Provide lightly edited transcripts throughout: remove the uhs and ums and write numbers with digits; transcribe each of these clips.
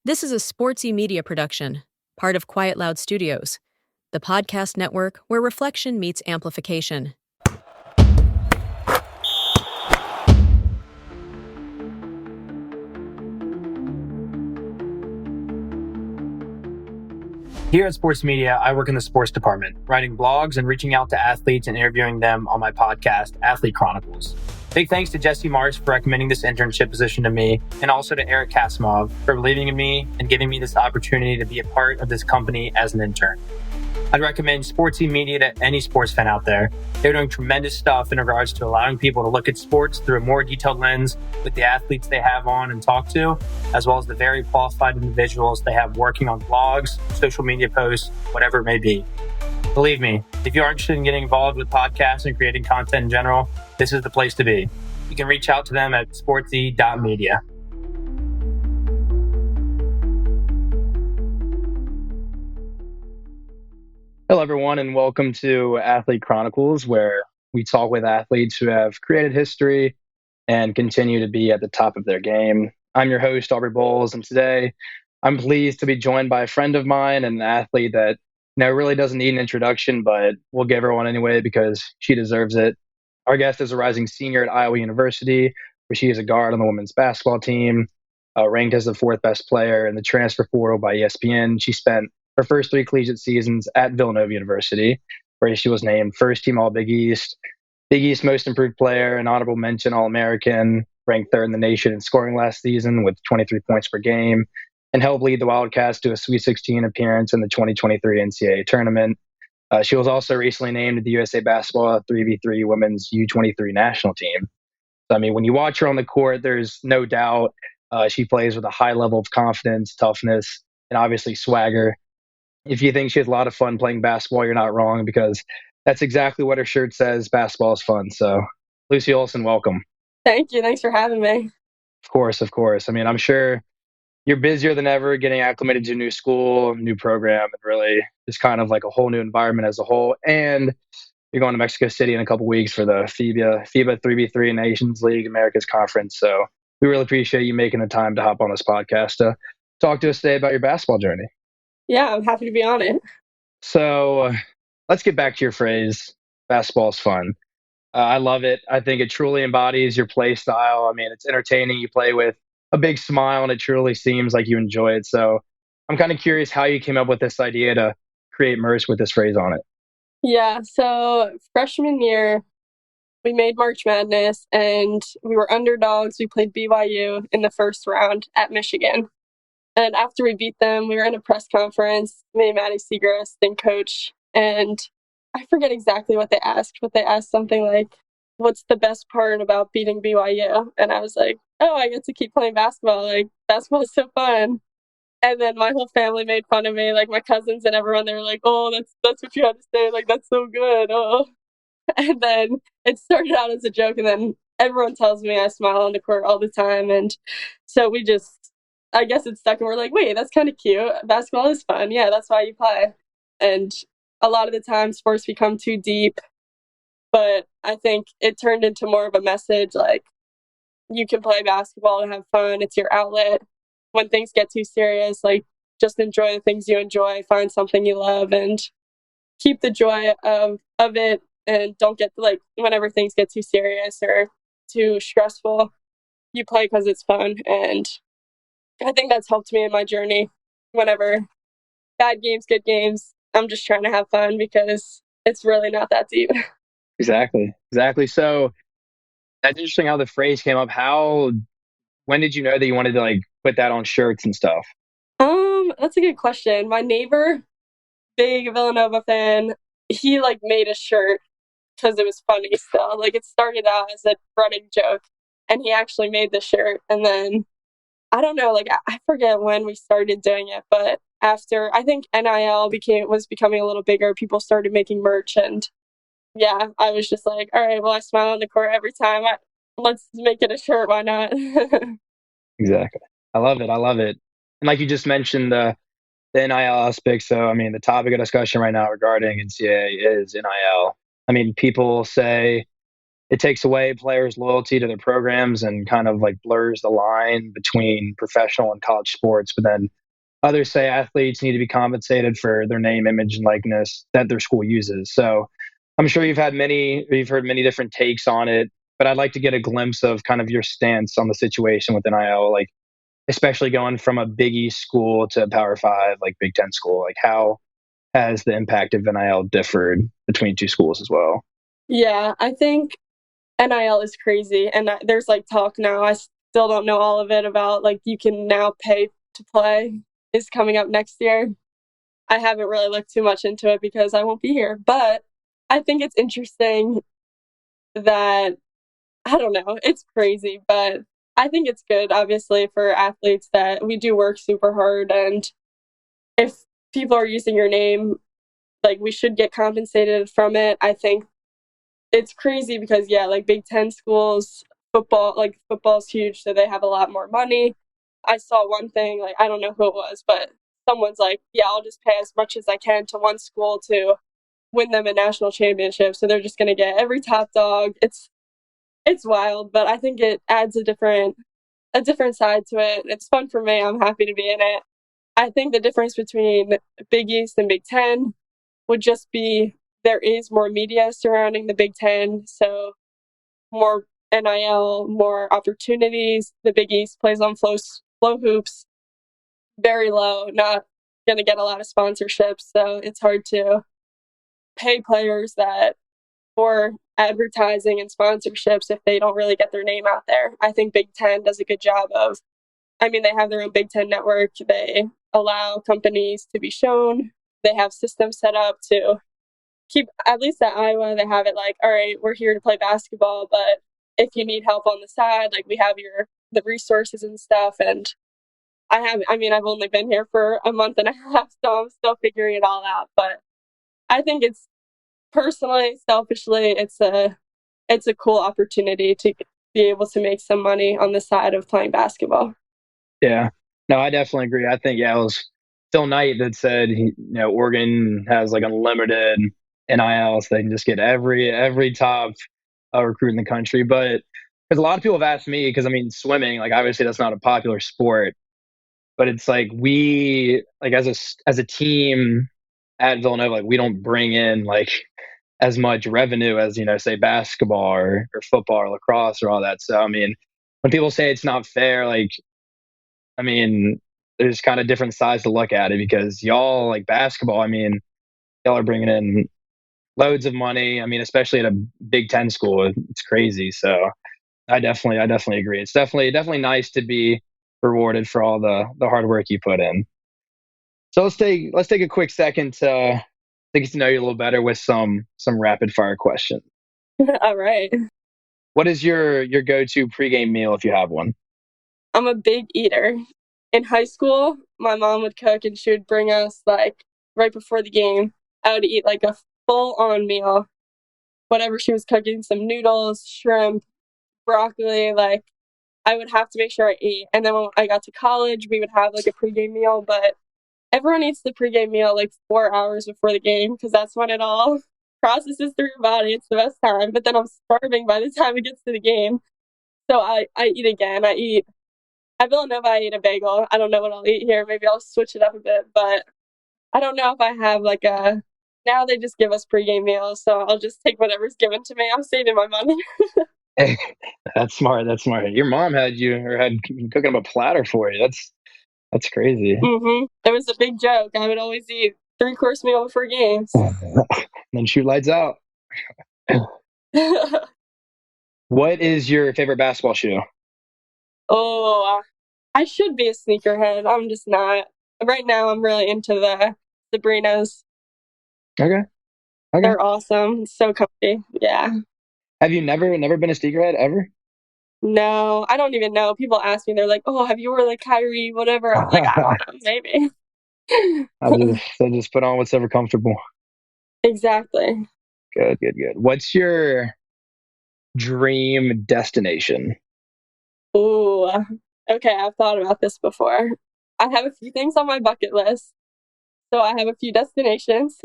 This is a SportsE Media production, part of QuietLoud Studios, the podcast network where reflection meets amplification. Here at SportsE Media, I work in the sports department, writing blogs and reaching out to athletes and interviewing them on my podcast, Athlete Chronicles. Big thanks to Jesse Marsh for recommending this internship position to me, and also to Eric Kasimov for believing in me and giving me this opportunity to be a part of this company as an intern. I'd recommend SportsE Media to any sports fan out there. They're doing tremendous stuff in regards to allowing people to look at sports through a more detailed lens with the athletes they have on and talk to, as well as the very qualified individuals they have working on blogs, social media posts, whatever it may be. Believe me, if you are interested in getting involved with podcasts and creating content in general, this is the place to be. You can reach out to them at sportse.media. Hello, everyone, and welcome to Athlete Chronicles, where we talk with athletes who have created history and continue to be at the top of their game. I'm your host, Aubrey Bowles, and today I'm pleased to be joined by a friend of mine and an athlete that really doesn't need an introduction, but we'll give her one anyway because she deserves it. Our guest is a rising senior at Iowa University, where she is a guard on the women's basketball team, ranked as the fourth best player in the transfer portal by ESPN. She spent her first three collegiate seasons at Villanova University, where she was named first team All Big East Most Improved Player, an honorable mention All-American, ranked third in the nation in scoring last season with 23 points per game, and helped lead the Wildcats to a Sweet 16 appearance in the 2023 NCAA tournament. She was also recently named to the USA Basketball 3v3 Women's U23 national team. So, when you watch her on the court, there's no doubt she plays with a high level of confidence, toughness, and obviously swagger. If you think she has a lot of fun playing basketball, you're not wrong, because that's exactly what her shirt says. Basketball is fun. So, Lucy Olsen, welcome. Thank you. Thanks for having me. Of course. I'm sure you're busier than ever getting acclimated to a new school, new program, and really just kind of like a whole new environment as a whole. And you're going to Mexico City in a couple weeks for the FIBA 3v3 Nations League Americas Conference. So we really appreciate you making the time to hop on this podcast to talk to us today about your basketball journey. Yeah, I'm happy to be on it. So let's get back to your phrase, basketball is fun. I love it. I think it truly embodies your play style. It's entertaining. You play with a big smile, and it truly seems like you enjoy it. So I'm kind of curious how you came up with this idea to create Merce with this phrase on it. Yeah, so freshman year, we made March Madness, and we were underdogs. We played BYU in the first round at Michigan. And after we beat them, we were in a press conference, me and Maddie Segrist and coach, and I forget exactly what they asked, but they asked something like, what's the best part about beating BYU? And I was like, oh, I get to keep playing basketball. Like, basketball is so fun. And then my whole family made fun of me, like my cousins and everyone. They were like, oh, that's what you had to say. Like, that's so good. Oh. And then it started out as a joke, and then everyone tells me I smile on the court all the time. And so I guess it stuck, and we're like, wait, that's kind of cute. Basketball is fun. Yeah, that's why you play. And a lot of the time sports become too deep, but I think it turned into more of a message, like, you can play basketball and have fun. It's your outlet. When things get too serious, like, just enjoy the things you enjoy, find something you love, and keep the joy of it. And don't get, like, whenever things get too serious or too stressful, you play because it's fun. And I think that's helped me in my journey. Whenever bad games, good games, I'm just trying to have fun because it's really not that deep. Exactly. So that's interesting how the phrase came up. When did you know that you wanted to, like, put that on shirts and stuff? That's a good question. My neighbor, big Villanova fan, he made a shirt because it was funny still. Like, it started out as a running joke, and he actually made the shirt. And then I don't know, I forget when we started doing it, but after, I think NIL was becoming a little bigger, people started making merch, and yeah, I was just like, all right, well, I smile on the court every time. Let's make it a shirt. Why not? Exactly. I love it. And like you just mentioned, the NIL aspect. So, the topic of discussion right now regarding NCAA is NIL. People say it takes away players' loyalty to their programs and kind of like blurs the line between professional and college sports. But then others say athletes need to be compensated for their name, image, and likeness that their school uses. So I'm sure you've heard many different takes on it, but I'd like to get a glimpse of kind of your stance on the situation with NIL, like especially going from a Big East school to a Power Five, like Big Ten school. Like how has the impact of NIL differed between two schools as well? Yeah, I think NIL is crazy, and there's like talk now. I still don't know all of it about like you can now pay to play is coming up next year. I haven't really looked too much into it because I won't be here, but I think it's interesting that I don't know, it's crazy, but I think it's good, obviously, for athletes that we do work super hard, and if people are using your name, like we should get compensated from it. I think it's crazy because yeah, like Big Ten schools, football's huge, so they have a lot more money. I saw one thing, like I don't know who it was, but someone's like, yeah, I'll just pay as much as I can to one school to win them a national championship. So they're just gonna get every top dog. It's wild, but I think it adds a different side to it. It's fun for me. I'm happy to be in it. I think the difference between Big East and Big Ten would just be there is more media surrounding the Big Ten, so more NIL, more opportunities. The Big East plays on flow hoops, very low, not going to get a lot of sponsorships, so it's hard to pay players that for advertising and sponsorships if they don't really get their name out there. I think Big Ten does a good job of, I mean, they have their own Big Ten network. They allow companies to be shown. They have systems set up to keep, at least at Iowa, they have it like, all right, we're here to play basketball, but if you need help on the side, like we have the resources and stuff. And I've only been here for a month and a half, so I'm still figuring it all out. But I think it's personally, selfishly, it's a cool opportunity to be able to make some money on the side of playing basketball. Yeah, no, I definitely agree. I think, yeah, it was Phil Knight that said, Oregon has like unlimited NIL, so they can just get every top recruit in the country. But because a lot of people have asked me, because I mean, swimming, like obviously that's not a popular sport, but it's like we, like as a team at Villanova, like we don't bring in like as much revenue as say basketball or football or lacrosse or all that. So I mean, when people say it's not fair, like I mean, there's kind of different sides to look at it because y'all like basketball. I mean, y'all are bringing in loads of money. I mean, especially at a Big Ten school, it's crazy. So I definitely agree. It's definitely nice to be rewarded for all the hard work you put in. So let's take a quick second to get to know you a little better with some rapid fire questions. All right. What is your go-to pregame meal if you have one? I'm a big eater. In high school, my mom would cook and she would bring us like right before the game. I would eat like a full-on meal, whatever she was cooking, some noodles, shrimp, broccoli. Like I would have to make sure I ate. And then when I got to college, we would have like a pregame meal, but everyone eats the pregame meal like 4 hours before the game because that's when it all processes through your body. It's the best time. But then I'm starving by the time it gets to the game. So I eat again. At Villanova, I eat a bagel. I don't know what I'll eat here. Maybe I'll switch it up a bit, but I don't know if I have now they just give us pregame meals, so I'll just take whatever's given to me. I'm saving my money. That's smart. That's smart. Your mom had cooking up a platter for you. That's crazy. Mm-hmm. It was a big joke. I would always eat 3-course meal before games. Then shoot lights out. What is your favorite basketball shoe? Oh, I should be a sneakerhead. I'm just not. Right now, I'm really into the Sabrinas. Okay. They're awesome. So comfy. Yeah. Have you never been a sneakerhead ever? No, I don't even know. People ask me, they're like, "Oh, have you worn like Kyrie, whatever?" I'm like, I don't know, maybe. I just put on whatever comfortable. Exactly. Good. What's your dream destination? Ooh, okay. I've thought about this before. I have a few things on my bucket list. So I have a few destinations.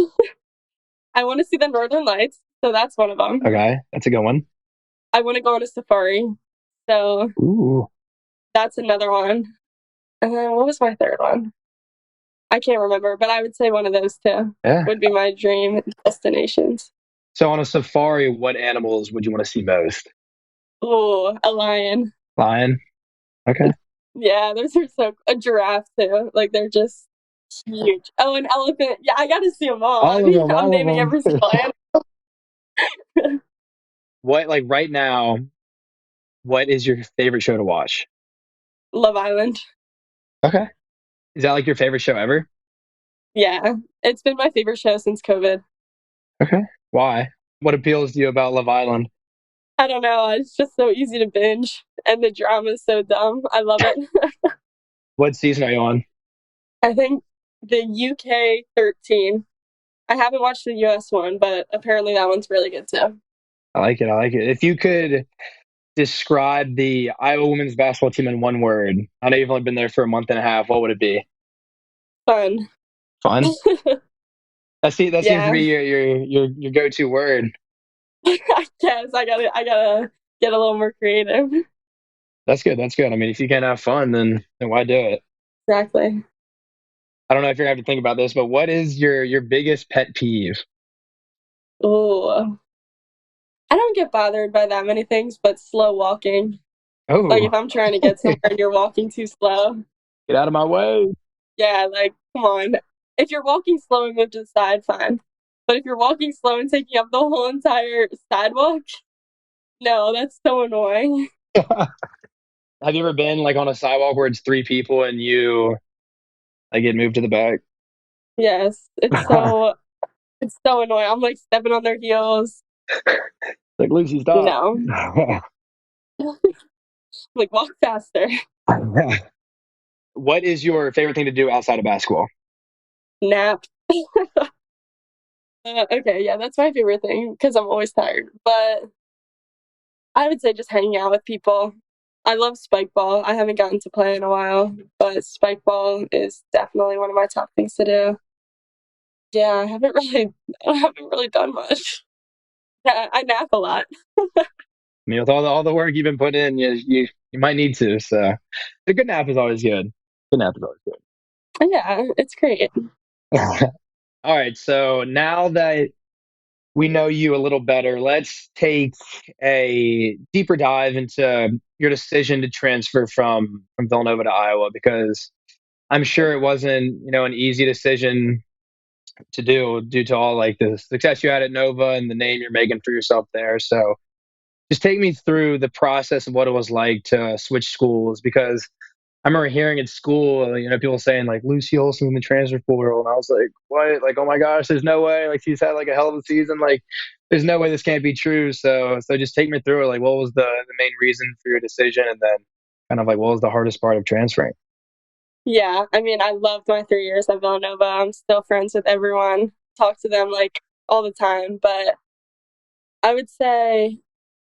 I want to see the Northern Lights, so that's one of them. Okay, that's a good one. I want to go on a safari. So Ooh. that's another one. And then what was my third one? I can't remember, but I would say one of those two Yeah. would be my dream destinations. So on a safari, what animals would you want to see most? Oh, a lion. Lion. Okay. Yeah, those are a giraffe too. Like they're just huge. Oh, an elephant. Yeah, I got to see them all. All of them. I'm All of naming them. every single animal. What, like right now, what is your favorite show to watch? Love Island. Okay. Is that like your favorite show ever? Yeah, it's been my favorite show since COVID. Okay. Why? What appeals to you about Love Island? I don't know. It's just so easy to binge, and the drama is so dumb. I love it. What season are you on? I think the UK 13. I haven't watched the US one, but apparently that one's really good too. I like it. I like it. If you could describe the Iowa women's basketball team in one word, I know you've only been there for a month and a half. What would it be? Fun. Fun. That seems to Yeah. be your go-to word. I guess I gotta get a little more creative. That's good. That's good. I mean, if you can't have fun, then why do it? Exactly. I don't know if you're gonna have to think about this, but what is your biggest pet peeve? Oh, I don't get bothered by that many things, but slow walking. Oh, Like if I'm trying to get somewhere and you're walking too slow, get out of my way. yeah, like come on. If you're walking slow and move to the side, fine. But if you're walking slow and taking up the whole entire sidewalk, no, that's so annoying. Have you ever been like on a sidewalk where it's three people and you like get moved to the back? Yes, it's so annoying. I'm like stepping on their heels. Like Lucy, stop. No, like walk faster. What is your favorite thing to do outside of basketball? Nap. Okay, yeah, that's my favorite thing because I'm always tired. But I would say just hanging out with people. I love spike ball. I haven't gotten to play in a while, but spike ball is definitely one of my top things to do. Yeah, I haven't really done much. Yeah, I nap a lot. I mean, with all the work you've been putting in, you might need to. So, a good nap is always good. Good nap is always Yeah, it's great. good. All right. So now that we know you a little better, let's take a deeper dive into your decision to transfer from Villanova to Iowa, because I'm sure it wasn't an easy decision to do due to all like the success you had at Nova and the name you're making for yourself there. So just take me through the process of what it was like to switch schools, because I remember hearing at school, people saying like Lucy Olsen in the transfer portal, and I was like, what? Like, oh my gosh, there's no way. Like, she's had like a hell of a season. Like, there's no way this can't be true. So just take me through it. Like, what was the main reason for your decision, and then kind of like what was the hardest part of transferring? Yeah, I mean, I loved my 3 years at Villanova. I'm still friends with everyone. Talk to them like all the time, but I would say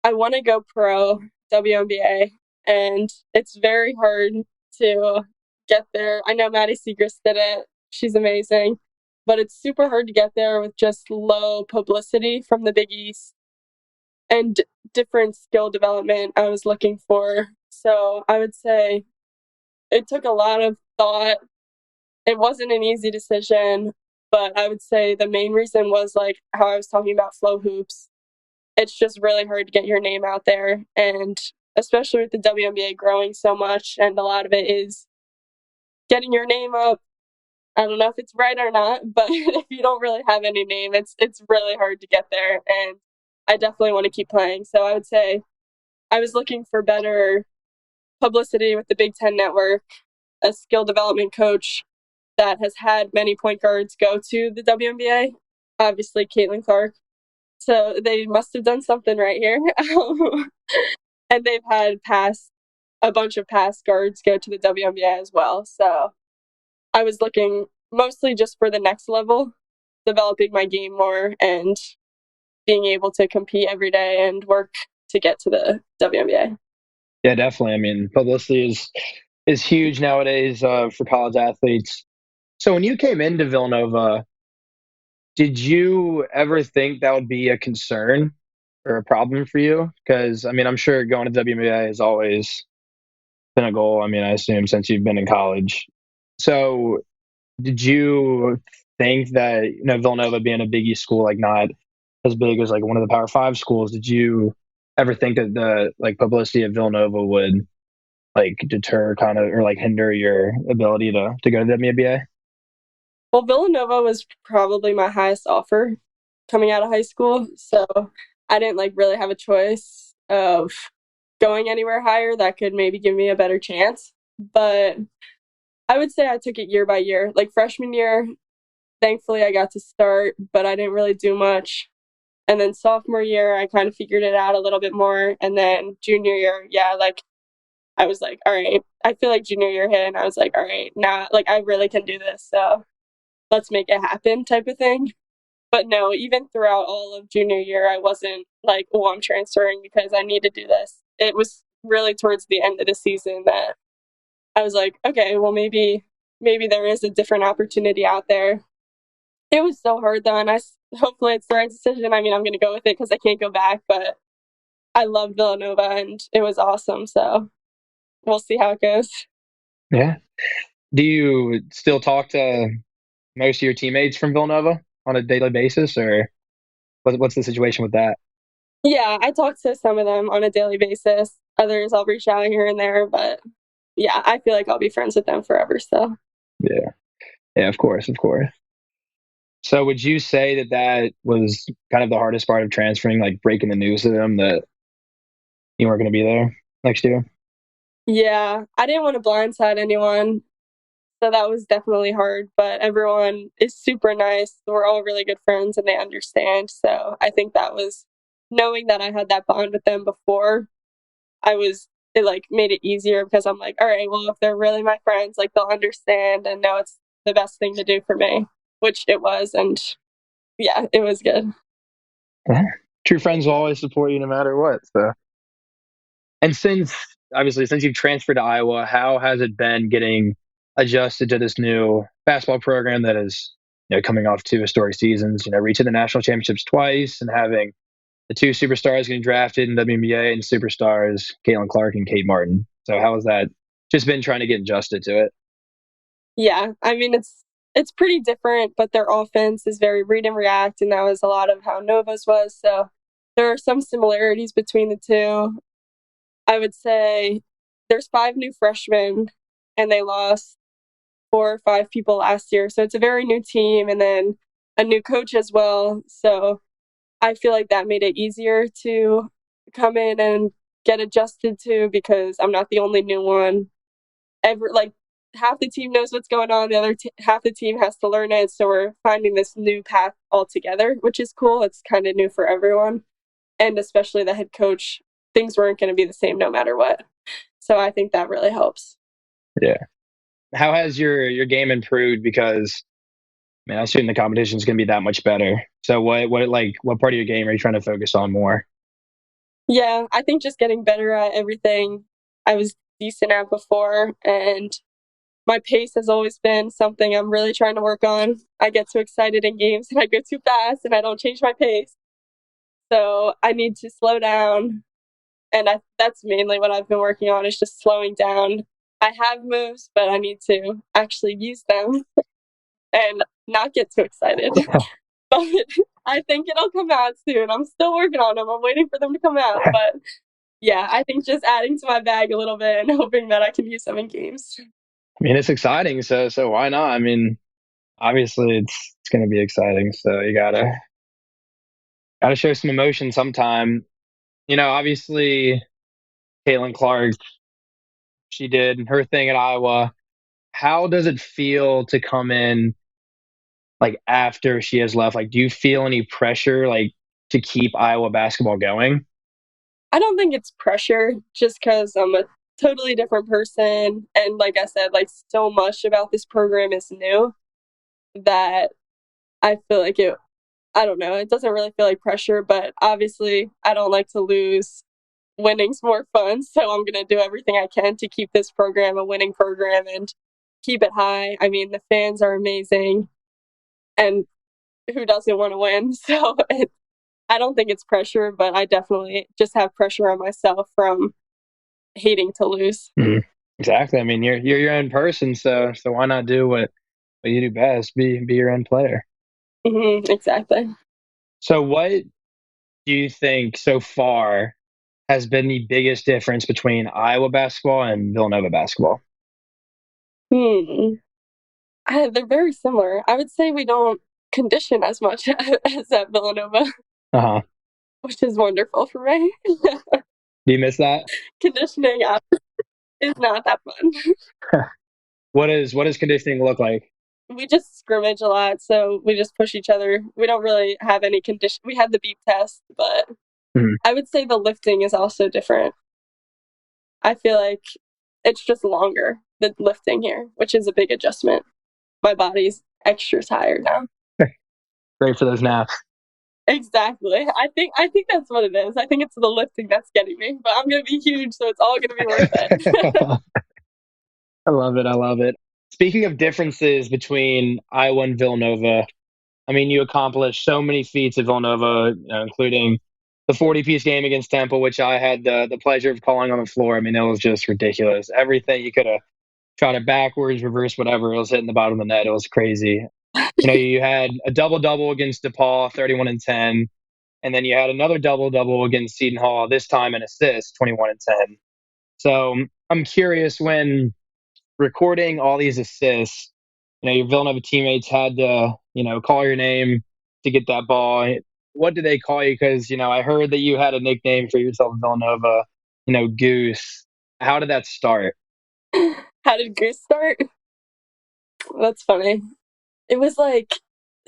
I want to go pro WNBA, and it's very hard to get there. I know Maddie Siegrist did it. She's amazing, but it's super hard to get there with just low publicity from the Big East and different skill development I was looking for. So I would say it took a lot of thought. It wasn't an easy decision, but I would say the main reason was like how I was talking about flow hoops. It's just really hard to get your name out there, and especially with the WNBA growing so much, and a lot of it is getting your name up. I don't know if it's right or not, but if you don't really have any name, it's really hard to get there, and I definitely want to keep playing. So I would say I was looking for better publicity with the Big Ten Network, a skill development coach that has had many point guards go to the WNBA, obviously Caitlin Clark. So they must have done something right here. And they've had a bunch of past guards go to the WNBA as well. So I was looking mostly just for the next level, developing my game more and being able to compete every day and work to get to the WNBA. Yeah, definitely. I mean, publicity is huge nowadays for college athletes. So when you came into Villanova, did you ever think that would be a concern? or a problem for you? Because, I mean, I'm sure going to WNBA has always been a goal. I mean, I assume since you've been in college. So, did you think that, Villanova being a Big East school, like not as big as like one of the Power Five schools, did you ever think that the like publicity of Villanova would like deter kind of or like hinder your ability to go to the WNBA? Well, Villanova was probably my highest offer coming out of high school, so I didn't like really have a choice of going anywhere higher that could maybe give me a better chance. But I would say I took it year by year. Like freshman year, thankfully I got to start, but I didn't really do much. And then sophomore year, I kind of figured it out a little bit more. And then junior year, yeah, like I was like, all right, I feel like junior year hit, and I was like, all right, now like I really can do this. So let's make it happen type of thing. But no, even throughout all of junior year, I wasn't like, oh, I'm transferring because I need to do this. It was really towards the end of the season that I was like, okay, well, maybe there is a different opportunity out there. It was so hard though, and hopefully it's the right decision. I mean, I'm going to go with it because I can't go back, but I loved Villanova and it was awesome. So we'll see how it goes. Yeah. Do you still talk to most of your teammates from Villanova on a daily basis, or what's the situation with that? Yeah, I talk to some of them on a daily basis. Others I'll reach out here and there, but yeah, I feel like I'll be friends with them forever. So Yeah. Yeah, of course, of course. So would you say that that was kind of the hardest part of transferring, like breaking the news to them that you weren't going to be there next year? yeah, I didn't want to blindside anyone. So that was definitely hard, but everyone is super nice. We're all really good friends and they understand. So I think that was knowing that I had that bond with them before, it like made it easier because I'm like, all right, well, if they're really my friends, like they'll understand and know it's the best thing to do for me, which it was. And yeah, it was good. Yeah. True friends will always support you no matter what. So, and since you've transferred to Iowa, how has it been getting adjusted to this new basketball program that is, coming off two historic seasons, reaching the national championships twice and having the two superstars getting drafted in WNBA and superstars, Caitlin Clark and Kate Martin. So how has that just been trying to get adjusted to it? Yeah, I mean it's pretty different, but their offense is very read and react, and that was a lot of how Nova's was. So there are some similarities between the two. I would say there's 5 new freshmen, and they lost 4 or 5 people last year. So it's a very new team, and then a new coach as well. So I feel like that made it easier to come in and get adjusted to because I'm not the only new one. Like half the team knows what's going on, the other half the team has to learn it. So we're finding this new path altogether, which is cool. It's kind of new for everyone, and especially the head coach. Things weren't going to be the same no matter what. So I think that really helps. Yeah. How has your game improved? Because man, I assume the competition is going to be that much better. So what part of your game are you trying to focus on more? Yeah, I think just getting better at everything I was decent at before, and my pace has always been something I'm really trying to work on. I get too excited in games and I go too fast and I don't change my pace. So I need to slow down. And that's mainly what I've been working on is just slowing down. I have moves, but I need to actually use them and not get too excited. But I think it'll come out soon. I'm still working on them. I'm waiting for them to come out. But yeah, I think just adding to my bag a little bit and hoping that I can use them in games. I mean, it's exciting, so why not? I mean, obviously it's going to be exciting, so you gotta show some emotion sometime. Obviously, Caitlin Clark, she did her thing at Iowa. How does it feel to come in like after she has left? Like, do you feel any pressure like to keep Iowa basketball going? I don't think it's pressure just because I'm a totally different person. And like I said, like so much about this program is new that I feel like I don't know, it doesn't really feel like pressure, but obviously I don't like to lose. Winning's more fun. So I'm going to do everything I can to keep this program a winning program and keep it high. I mean, the fans are amazing and who doesn't want to win? So I don't think it's pressure, but I definitely just have pressure on myself from hating to lose. Mm-hmm. Exactly. I mean, you're your own person, so why not do what you do best? Be your own player. Exactly. So, what do you think so far has been the biggest difference between Iowa basketball and Villanova basketball? They're very similar. I would say we don't condition as much as at Villanova, Uh-huh. which is wonderful for me. Do you miss that? Conditioning is not that fun. What does conditioning look like? We just scrimmage a lot, so we just push each other. We don't really have any condition. We had the beep test, but I would say the lifting is also different. I feel like it's just longer, the lifting here, which is a big adjustment. My body's extra tired now. Great for those naps. Exactly. I think that's what it is. I think it's the lifting that's getting me, but I'm gonna be huge, so it's all gonna be worth it. I love it. I love it. Speaking of differences between Iowa and Villanova, I mean, you accomplished so many feats at Villanova, including the 40-piece game against Temple, which I had the pleasure of calling on the floor. I mean, it was just ridiculous. Everything you could have shot it backwards, reverse, whatever. It was hitting the bottom of the net. It was crazy. You had a double-double against DePaul, 31 and 10. And then you had another double-double against Seton Hall, this time an assist, 21 and 10. So I'm curious, when recording all these assists, your Villanova teammates had to, call your name to get that ball. What do they call you? Because, I heard that you had a nickname for yourself, Villanova, Goose. How did that start? How did Goose start? That's funny. It was like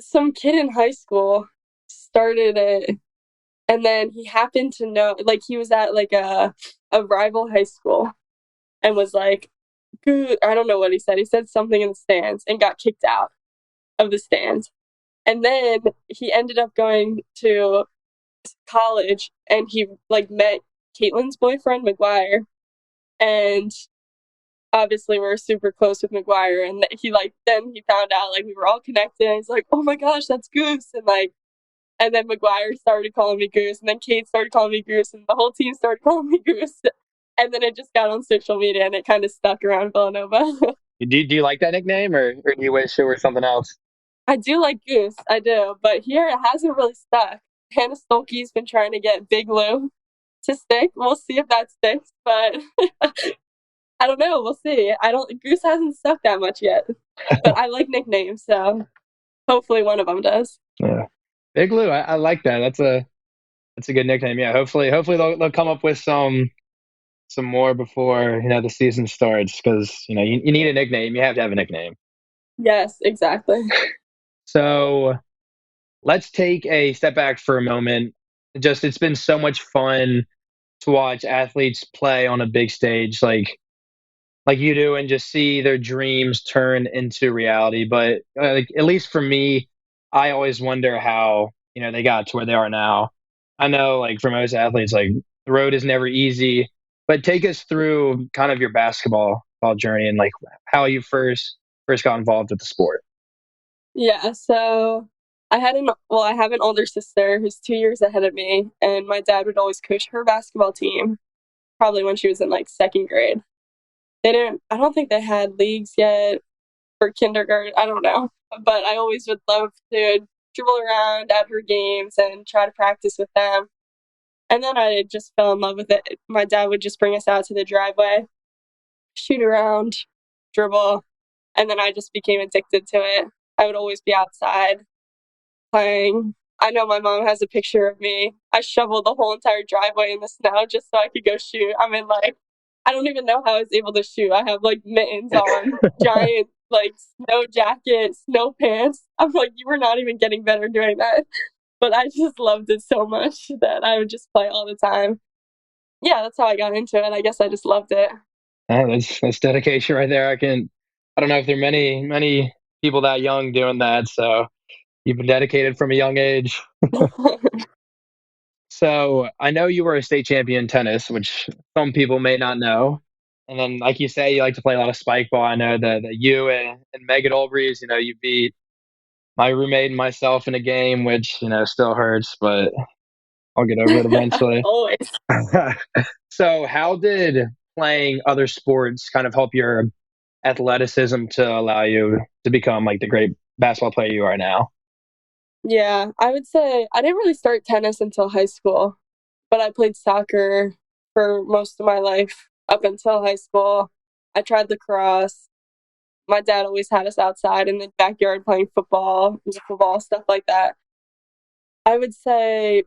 some kid in high school started it, and then he happened to know, like, he was at like a rival high school and was like, "Goose," I don't know what he said. He said something in the stands and got kicked out of the stands. And then he ended up going to college, and he like met Caitlin's boyfriend, McGuire, and obviously we are super close with McGuire, and then he found out like we were all connected, and he's like, "Oh my gosh, that's Goose," and then McGuire started calling me Goose, and then Kate started calling me Goose, and the whole team started calling me Goose, and then it just got on social media, and it kind of stuck around Villanova. Do you like that nickname, or do you wish it were something else? I do like Goose, I do, but here it hasn't really stuck. Hannah Stolke's been trying to get Big Lou to stick. We'll see if that sticks, but I don't know. We'll see. Goose hasn't stuck that much yet, but I like nicknames, so hopefully one of them does. Yeah, Big Lou. I like that. That's a good nickname. Yeah, hopefully they'll come up with some more before the season starts, because you need a nickname. You have to have a nickname. Yes, exactly. So let's take a step back for a moment. It's been so much fun to watch athletes play on a big stage like you do, and just see their dreams turn into reality. But at least for me, I always wonder how they got to where they are now. I know, like, for most athletes, like, the road is never easy. But take us through kind of your basketball journey, and like how you first got involved with the sport. Yeah, so I have an older sister who's 2 years ahead of me, and my dad would always coach her basketball team, probably when she was in like second grade. I don't think they had leagues yet for kindergarten. I don't know. But I always would love to dribble around at her games and try to practice with them. And then I just fell in love with it. My dad would just bring us out to the driveway, shoot around, dribble, and then I just became addicted to it. I would always be outside playing. I know my mom has a picture of me. I shoveled the whole entire driveway in the snow just so I could go shoot. I don't even know how I was able to shoot. I have like mittens on, giant like snow jacket, snow pants. I'm like, you were not even getting better doing that. But I just loved it so much that I would just play all the time. Yeah, that's how I got into it. I guess I just loved it. That's dedication right there. I don't know if there are many people that young doing that. So you've been dedicated from a young age. So I know you were a state champion in tennis, which some people may not know. And then, like you say, you like to play a lot of spike ball. I know that you and Megan Olbrys, you beat my roommate and myself in a game, which still hurts. But I'll get over it eventually. Always. So how did playing other sports kind of help your athleticism to allow you to become like the great basketball player you are now? Yeah, I would say I didn't really start tennis until high school, but I played soccer for most of my life up until high school. I tried lacrosse. My dad always had us outside in the backyard playing football, stuff like that. I would say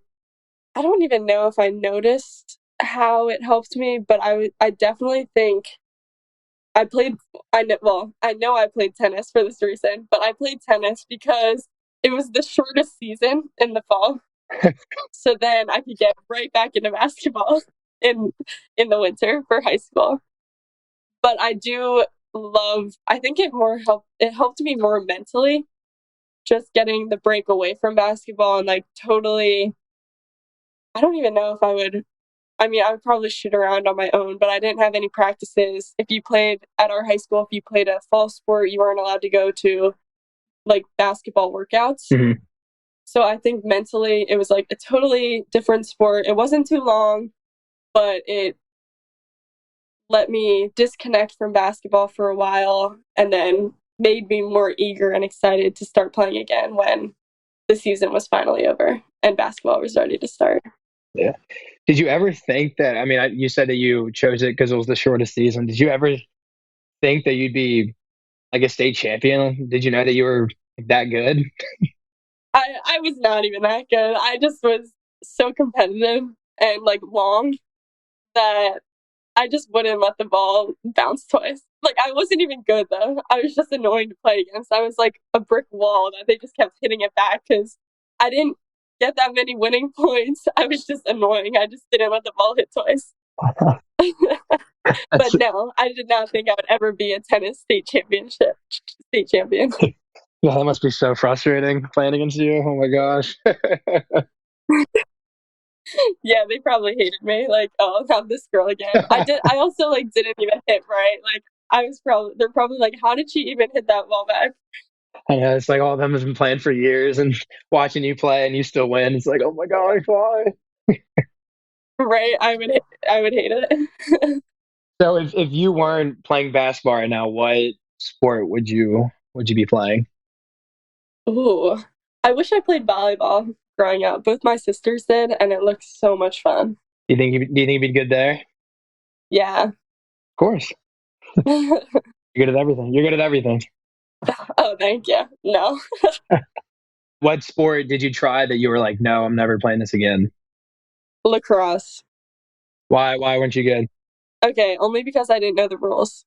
I don't even know if I noticed how it helped me, but I definitely think I played I know I played tennis for this reason, but I played tennis because it was the shortest season in the fall. So then I could get right back into basketball in in the winter for high school. But I think it helped me more mentally, just getting the break away from basketball and like totally I don't even know if I would probably shoot around on my own, but I didn't have any practices. If you played at our high school, if you played a fall sport, you weren't allowed to go to like basketball workouts. Mm-hmm. So I think mentally it was like a totally different sport. It wasn't too long, but it let me disconnect from basketball for a while and then made me more eager and excited to start playing again when the season was finally over and basketball was ready to start. Yeah. Did you ever think that? I mean, you said that you chose it because it was the shortest season. Did you ever think that you'd be like a state champion? Did you know that you were that good? I was not even that good. I just was so competitive and like long that I just wouldn't let the ball bounce twice. Like I wasn't even good though. I was just annoying to play against. I was like a brick wall that they just kept hitting it back because I didn't get that many winning points. I was just annoying. I just didn't let the ball hit twice. That's, But no, I did not think I would ever be a tennis state champion. yeah, that must be so frustrating playing against you. Oh my gosh. Yeah, they probably hated me. Like, oh, not this girl again. I also like didn't even hit right. Like they're probably like, how did she even hit that ball back? I know it's like all of them has been playing for years and watching you play and you still win. It's like, oh my gosh, why? Right? I would hate it. So if you weren't playing basketball right now, what sport would you be playing? Ooh. I wish I played volleyball growing up. Both my sisters did, and it looked so much fun. Do you think you'd be good there? Of Yeah. course. You're good at everything. You're good at everything. Oh, thank you. No. What sport did you try that you were like, no, I'm never playing this again? Lacrosse. Why weren't you good? Okay, only because I didn't know the rules.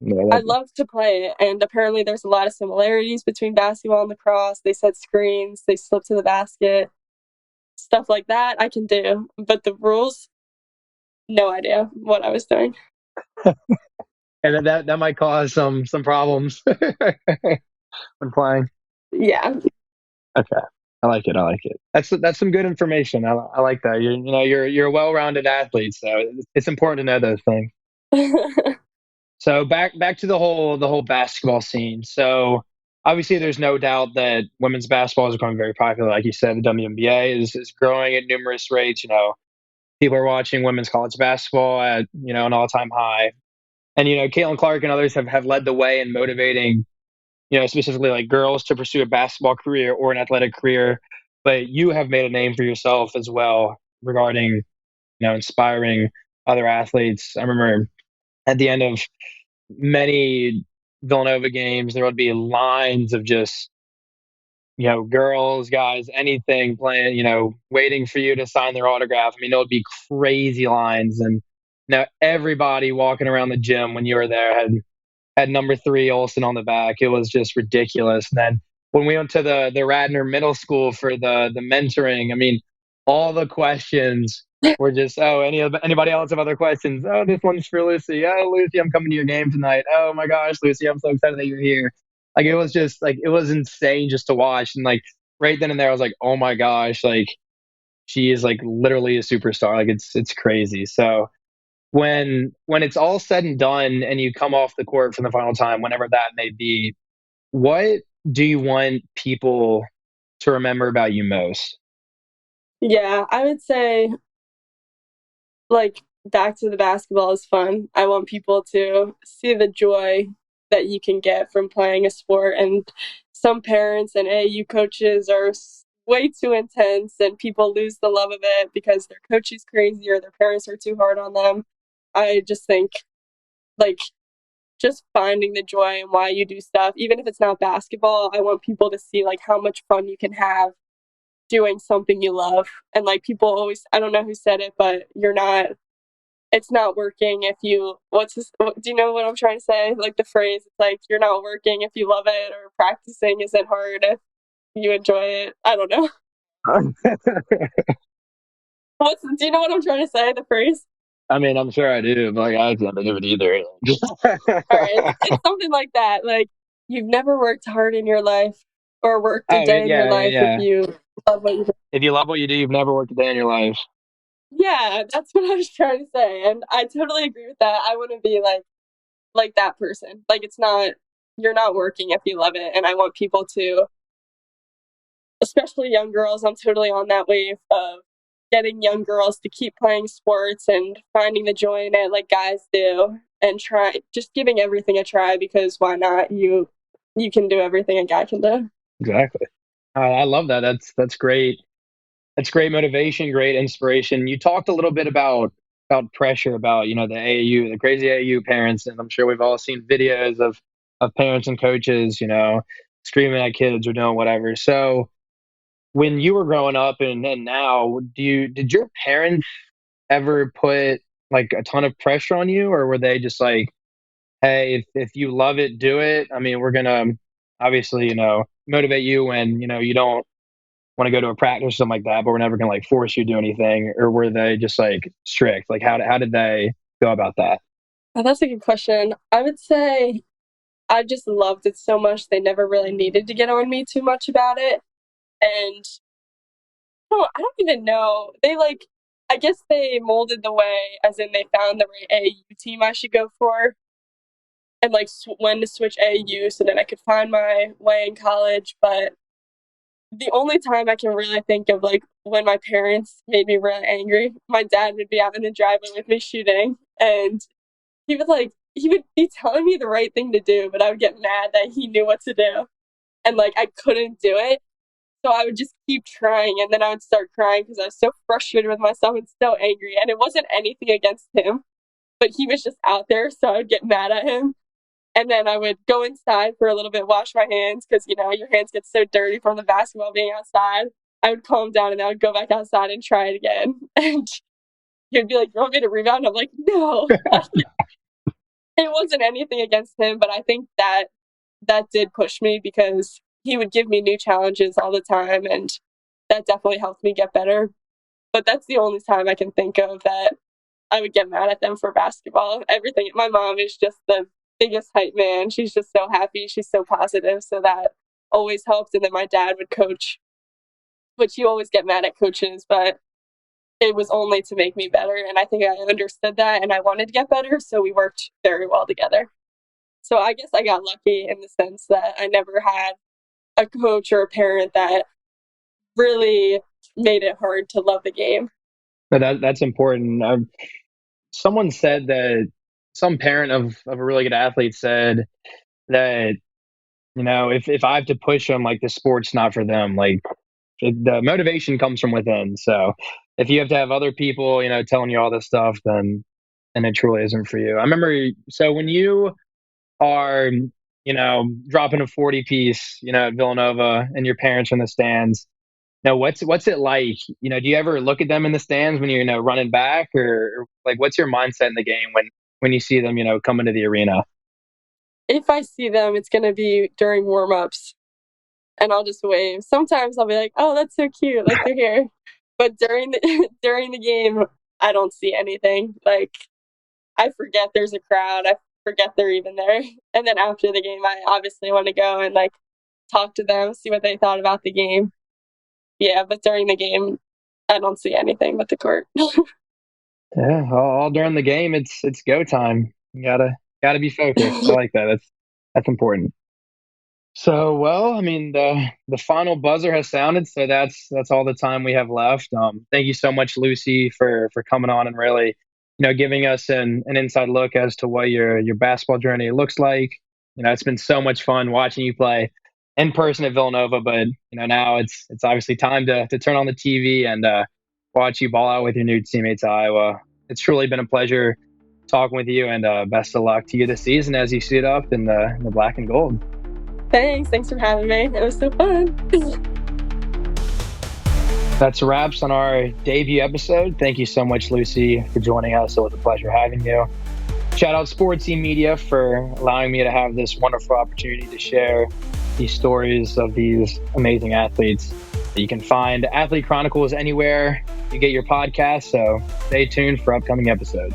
No, I love to play it, and apparently there's a lot of similarities between basketball and lacrosse. They set screens, they slip to the basket, stuff like that I can do. But the rules, no idea what I was doing. and that might cause some problems when playing. Yeah. Okay. I like it. I like it. That's some good information. I like that. You're a well-rounded athlete, so it's important to know those things. So back to the whole basketball scene. So obviously, there's no doubt that women's basketball is becoming very popular. Like you said, the WNBA is growing at numerous rates. People are watching women's college basketball at an all-time high, and Caitlin Clark and others have led the way in motivating specifically like girls to pursue a basketball career or an athletic career. But you have made a name for yourself as well regarding inspiring other athletes. I remember at the end of many Villanova games, there would be lines of just, girls, guys, anything playing, waiting for you to sign their autograph. I mean, it would be crazy lines. And everybody walking around the gym when you were there had number 3 Olsen on the back. It was just ridiculous. And then when we went to the Radnor Middle School for the mentoring, I mean, all the questions were just, oh, anybody else have other questions? Oh, this one's for Lucy. Oh, Lucy, I'm coming to your game tonight. Oh my gosh, Lucy, I'm so excited that you're here. Like it was just like it was insane just to watch. And like right then and there, I was like, oh my gosh, like she is like literally a superstar. Like it's crazy. So when it's all said and done and you come off the court for the final time, whenever that may be, what do you want people to remember about you most? Yeah, I would say like back to the basketball is fun. I want people to see the joy that you can get from playing a sport. And some parents and AAU coaches are way too intense, and people lose the love of it because their coach is crazy or their parents are too hard on them. I just think like just finding the joy and why you do stuff, even if it's not basketball. I want people to see like how much fun you can have doing something you love. And like people always, I don't know who said it, but it's not working if you, do you know what I'm trying to say? Like the phrase, it's like, you're not working if you love it, or practicing isn't hard if you enjoy it. I don't know. Do you know what I'm trying to say? The phrase? I mean, I'm sure I do, but like, I don't do it either. All right. It's something like that. Like, you've never worked hard in your life or worked a Oh, day in your yeah, life if yeah. you love what you do. If you love what you do, you've never worked a day in your life. Yeah, that's what I was trying to say. And I totally agree with that. I want to be like that person. Like it's not you're not working if you love it. And I want people to, especially young girls, I'm totally on that wave of getting young girls to keep playing sports and finding the joy in it like guys do, and try just giving everything a try, because why not? You can do everything a guy can do. Exactly. I love that. That's great. That's great motivation, great inspiration. You talked a little bit about pressure, about the AAU, the crazy AAU parents, and I'm sure we've all seen videos of parents and coaches, screaming at kids or doing whatever. So when you were growing up and now, did your parents ever put like a ton of pressure on you, or were they just like, hey, if you love it, do it? I mean, we're gonna obviously, motivate you when you don't want to go to a practice or something like that, but we're never gonna like force you to do anything? Or were they just like strict? Like how did they go about that? Oh, that's a good question. I would say I just loved it so much they never really needed to get on me too much about it. And I don't even know. I guess they molded the way, as in they found the right AAU team I should go for, and like when to switch AAU so that I could find my way in college. But the only time I can really think of like when my parents made me really angry, my dad would be out in the driveway with me shooting, and he would be telling me the right thing to do, but I would get mad that he knew what to do, and like I couldn't do it. So I would just keep trying, and then I would start crying because I was so frustrated with myself and so angry. And it wasn't anything against him, but he was just out there, so I would get mad at him. And then I would go inside for a little bit, wash my hands, because your hands get so dirty from the basketball being outside. I would calm down, and then I would go back outside and try it again. And he'd be like, "You want me to rebound?" I'm like, "No." It wasn't anything against him, but I think that did push me, because he would give me new challenges all the time, and that definitely helped me get better. But that's the only time I can think of that I would get mad at them for basketball. Everything. My mom is just the biggest hype man. She's just so happy. She's so positive. So that always helped. And then my dad would coach, which you always get mad at coaches, but it was only to make me better. And I think I understood that and I wanted to get better. So we worked very well together. So I guess I got lucky in the sense that I never had a coach or a parent that really made it hard to love the game. No, that's important. Someone said that some parent of a really good athlete said that if I have to push them, like the sport's not for them. Like the motivation comes from within. So if you have to have other people, telling you all this stuff, then it truly isn't for you. I remember. So when you are, dropping a 40 piece, at Villanova, and your parents are in the stands. Now, what's it like? Do you ever look at them in the stands when you're, running back, or like what's your mindset in the game when you see them, come into the arena? If I see them, it's going to be during warm ups, and I'll just wave. Sometimes I'll be like, "Oh, that's so cute, like they're here." But during the during the game, I don't see anything. Like I forget there's a crowd. I forget they're even there. And then after the game, I obviously want to go and like talk to them, see what they thought about the game. Yeah, but during the game, I don't see anything but the court. Yeah, all during the game, it's go time. You gotta be focused. I like that. That's important. So, well, I mean, the final buzzer has sounded, so that's all the time we have left. Thank you so much, Lucy, for coming on and really, giving us an inside look as to what your basketball journey looks like. It's been so much fun watching you play in person at Villanova, but now it's obviously time to turn on the TV and watch you ball out with your new teammates at Iowa. It's truly been a pleasure talking with you, and best of luck to you this season as you suit up in the black and gold. Thanks for having me. It was so fun. That's wraps on our debut episode. Thank you so much, Lucy, for joining us. It was a pleasure having you. Shout out SportsE Media for allowing me to have this wonderful opportunity to share these stories of these amazing athletes. You can find Athlete Chronicles anywhere you get your podcast, so stay tuned for upcoming episodes.